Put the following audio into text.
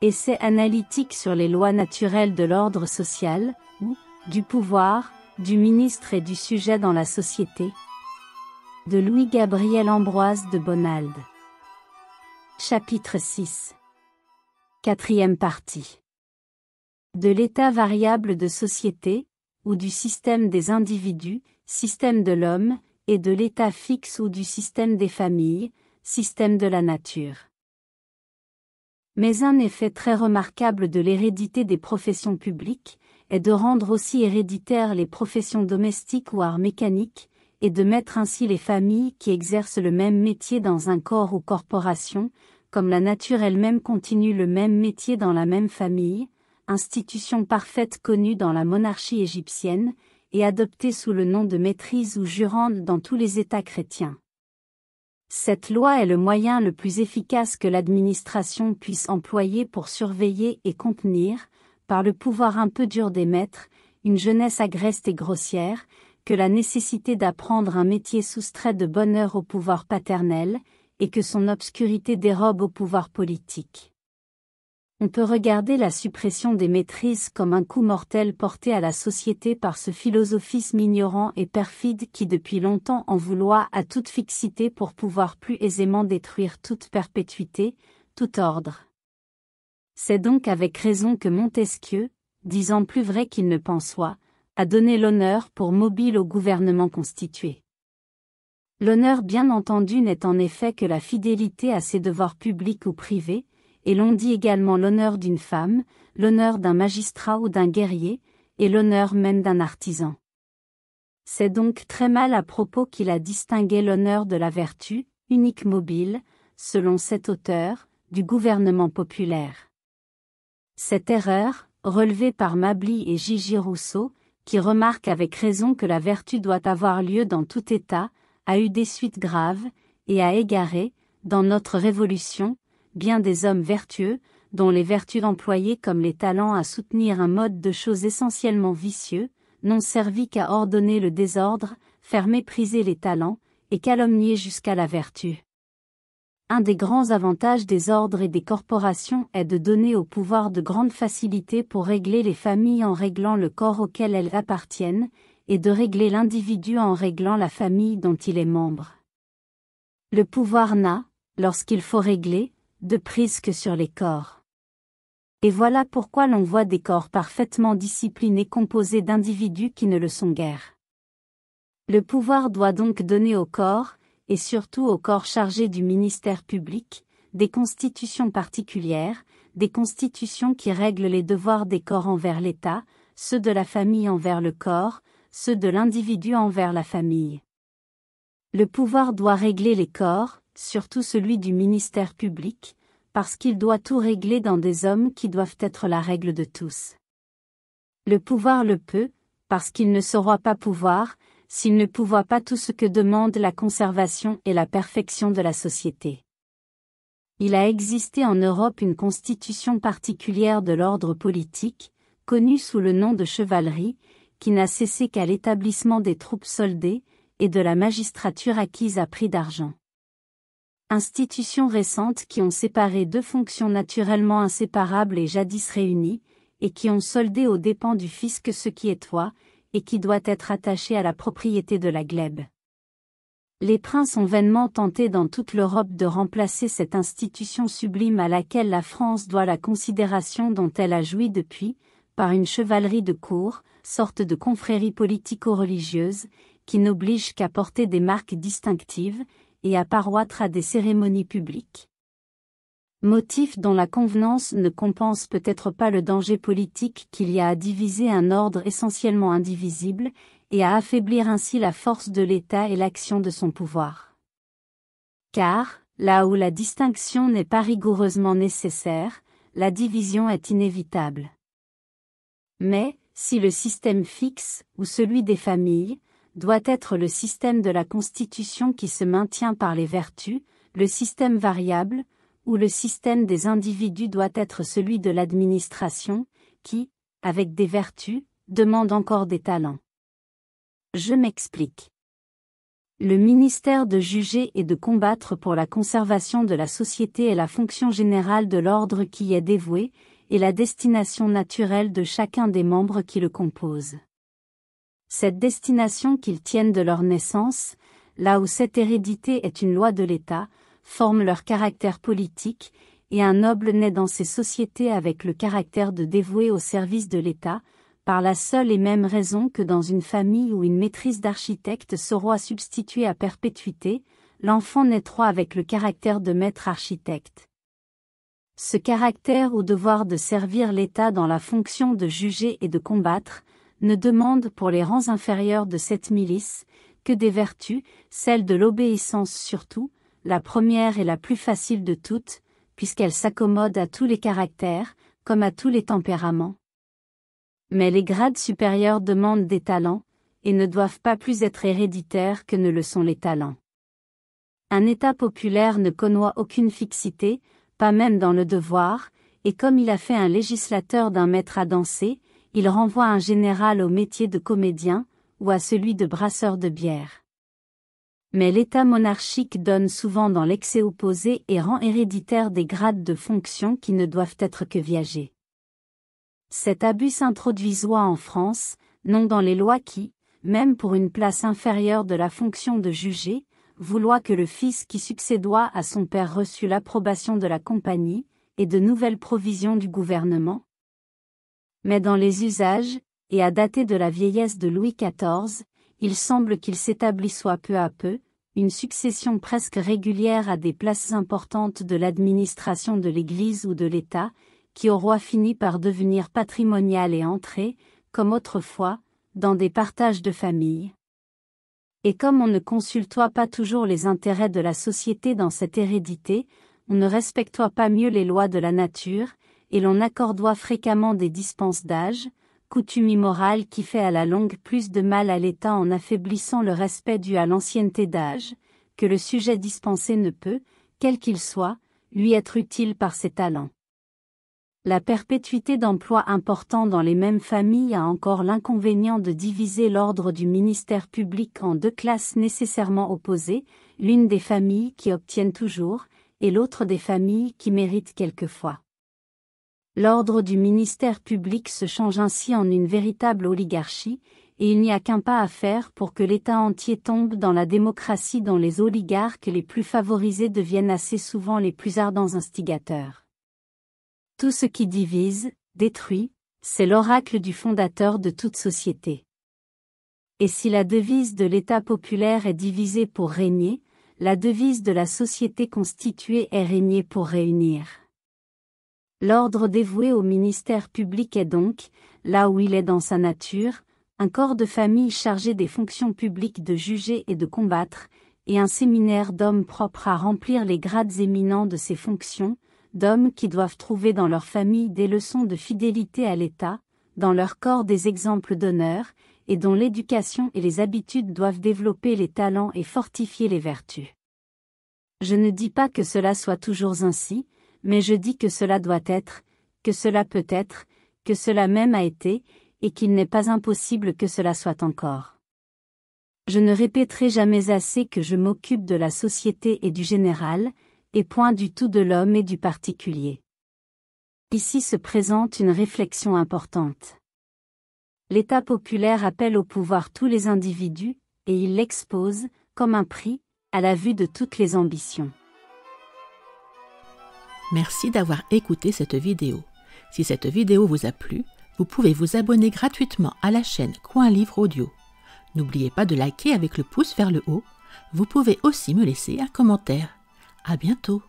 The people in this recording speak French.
Essai analytique sur les lois naturelles de l'ordre social, ou, du pouvoir, du ministre et du sujet dans la société. De Louis-Gabriel Ambroise de Bonald. Chapitre 6. Quatrième partie. De l'état variable de société, ou du système des individus, système de l'homme, et de l'état fixe ou du système des familles, système de la nature. Mais un effet très remarquable de l'hérédité des professions publiques est de rendre aussi héréditaires les professions domestiques ou arts mécaniques, et de mettre ainsi les familles qui exercent le même métier dans un corps ou corporation, comme la nature elle-même continue le même métier dans la même famille, institution parfaite connue dans la monarchie égyptienne, et adoptée sous le nom de maîtrise ou jurande dans tous les États chrétiens. Cette loi est le moyen le plus efficace que l'administration puisse employer pour surveiller et contenir, par le pouvoir un peu dur des maîtres, une jeunesse agreste et grossière, que la nécessité d'apprendre un métier soustrait de bonne heure au pouvoir paternel, et que son obscurité dérobe au pouvoir politique. On peut regarder la suppression des maîtrises comme un coup mortel porté à la société par ce philosophisme ignorant et perfide qui depuis longtemps en vouloir à toute fixité pour pouvoir plus aisément détruire toute perpétuité, tout ordre. C'est donc avec raison que Montesquieu, disant plus vrai qu'il ne pensoit, a donné l'honneur pour mobile au gouvernement constitué. L'honneur bien entendu n'est en effet que la fidélité à ses devoirs publics ou privés, et l'on dit également l'honneur d'une femme, l'honneur d'un magistrat ou d'un guerrier, et l'honneur même d'un artisan. C'est donc très mal à propos qu'il a distingué l'honneur de la vertu, unique mobile, selon cet auteur, du gouvernement populaire. Cette erreur, relevée par Mably et J.J. Rousseau, qui remarque avec raison que la vertu doit avoir lieu dans tout État, a eu des suites graves, et a égaré, dans notre Révolution, bien des hommes vertueux, dont les vertus employées comme les talents à soutenir un mode de choses essentiellement vicieux, n'ont servi qu'à ordonner le désordre, faire mépriser les talents, et calomnier jusqu'à la vertu. Un des grands avantages des ordres et des corporations est de donner au pouvoir de grandes facilités pour régler les familles en réglant le corps auquel elles appartiennent, et de régler l'individu en réglant la famille dont il est membre. Le pouvoir n'a, lorsqu'il faut régler, de prise que sur les corps. Et voilà pourquoi l'on voit des corps parfaitement disciplinés composés d'individus qui ne le sont guère. Le pouvoir doit donc donner au corps, et surtout au corps chargé du ministère public, des constitutions particulières, des constitutions qui règlent les devoirs des corps envers l'État, ceux de la famille envers le corps, ceux de l'individu envers la famille. Le pouvoir doit régler les corps, surtout celui du ministère public, parce qu'il doit tout régler dans des hommes qui doivent être la règle de tous. Le pouvoir le peut, parce qu'il ne saura pas pouvoir, s'il ne pourvoit pas tout ce que demande la conservation et la perfection de la société. Il a existé en Europe une constitution particulière de l'ordre politique, connue sous le nom de chevalerie, qui n'a cessé qu'à l'établissement des troupes soldées, et de la magistrature acquise à prix d'argent. Institutions récentes qui ont séparé deux fonctions naturellement inséparables et jadis réunies, et qui ont soldé aux dépens du fisc ce qui est toit, et qui doit être attaché à la propriété de la glèbe. Les princes ont vainement tenté dans toute l'Europe de remplacer cette institution sublime à laquelle la France doit la considération dont elle a joui depuis, par une chevalerie de cour, sorte de confrérie politico-religieuse, qui n'oblige qu'à porter des marques distinctives, et à paroître à des cérémonies publiques. Motif dont la convenance ne compense peut-être pas le danger politique qu'il y a à diviser un ordre essentiellement indivisible, et à affaiblir ainsi la force de l'État et l'action de son pouvoir. Car, là où la distinction n'est pas rigoureusement nécessaire, la division est inévitable. Mais, si le système fixe, ou celui des familles, doit être le système de la Constitution qui se maintient par les vertus, le système variable, ou le système des individus doit être celui de l'administration, qui, avec des vertus, demande encore des talents. Je m'explique. Le ministère de juger et de combattre pour la conservation de la société est la fonction générale de l'ordre qui y est dévouée, et la destination naturelle de chacun des membres qui le composent. Cette destination qu'ils tiennent de leur naissance, là où cette hérédité est une loi de l'État, forme leur caractère politique, et un noble naît dans ces sociétés avec le caractère de dévoué au service de l'État, par la seule et même raison que dans une famille où une maîtrise d'architecte se roi substituée à perpétuité, l'enfant naîtra avec le caractère de maître architecte. Ce caractère ou devoir de servir l'État dans la fonction de juger et de combattre, ne demande pour les rangs inférieurs de cette milice, que des vertus, celle de l'obéissance surtout, la première et la plus facile de toutes, puisqu'elle s'accommode à tous les caractères, comme à tous les tempéraments. Mais les grades supérieurs demandent des talents, et ne doivent pas plus être héréditaires que ne le sont les talents. Un État populaire ne connaît aucune fixité, pas même dans le devoir, et comme il a fait un législateur d'un maître à danser, il renvoie un général au métier de comédien, ou à celui de brasseur de bière. Mais l'État monarchique donne souvent dans l'excès opposé et rend héréditaire des grades de fonction qui ne doivent être que viagés. Cet abus s'introduisoit en France, non dans les lois qui, même pour une place inférieure de la fonction de juger, vouloir que le fils qui succédoit à son père reçût l'approbation de la compagnie, et de nouvelles provisions du gouvernement. Mais dans les usages, et à dater de la vieillesse de Louis XIV, il semble qu'il s'établisse peu à peu, une succession presque régulière à des places importantes de l'administration de l'Église ou de l'État, qui au roi finit par devenir patrimonial et entrer, comme autrefois, dans des partages de famille. Et comme on ne consultoit pas toujours les intérêts de la société dans cette hérédité, on ne respectoit pas mieux les lois de la nature, et l'on accordoit fréquemment des dispenses d'âge, coutume immorale qui fait à la longue plus de mal à l'État en affaiblissant le respect dû à l'ancienneté d'âge, que le sujet dispensé ne peut, quel qu'il soit, lui être utile par ses talents. La perpétuité d'emploi important dans les mêmes familles a encore l'inconvénient de diviser l'ordre du ministère public en deux classes nécessairement opposées, l'une des familles qui obtiennent toujours, et l'autre des familles qui méritent quelquefois. L'ordre du ministère public se change ainsi en une véritable oligarchie, et il n'y a qu'un pas à faire pour que l'État entier tombe dans la démocratie dont les oligarques les plus favorisés deviennent assez souvent les plus ardents instigateurs. Tout ce qui divise, détruit, c'est l'oracle du fondateur de toute société. Et si la devise de l'État populaire est divisée pour régner, la devise de la société constituée est régner pour réunir. L'ordre dévoué au ministère public est donc, là où il est dans sa nature, un corps de famille chargé des fonctions publiques de juger et de combattre, et un séminaire d'hommes propres à remplir les grades éminents de ces fonctions, d'hommes qui doivent trouver dans leur famille des leçons de fidélité à l'État, dans leur corps des exemples d'honneur, et dont l'éducation et les habitudes doivent développer les talents et fortifier les vertus. Je ne dis pas que cela soit toujours ainsi, mais je dis que cela doit être, que cela peut être, que cela même a été, et qu'il n'est pas impossible que cela soit encore. Je ne répéterai jamais assez que je m'occupe de la société et du général, et point du tout de l'homme et du particulier. Ici se présente une réflexion importante. L'État populaire appelle au pouvoir tous les individus, et il l'expose, comme un prix, à la vue de toutes les ambitions. Merci d'avoir écouté cette vidéo. Si cette vidéo vous a plu, vous pouvez vous abonner gratuitement à la chaîne Coin Livre Audio. N'oubliez pas de liker avec le pouce vers le haut. Vous pouvez aussi me laisser un commentaire. À bientôt.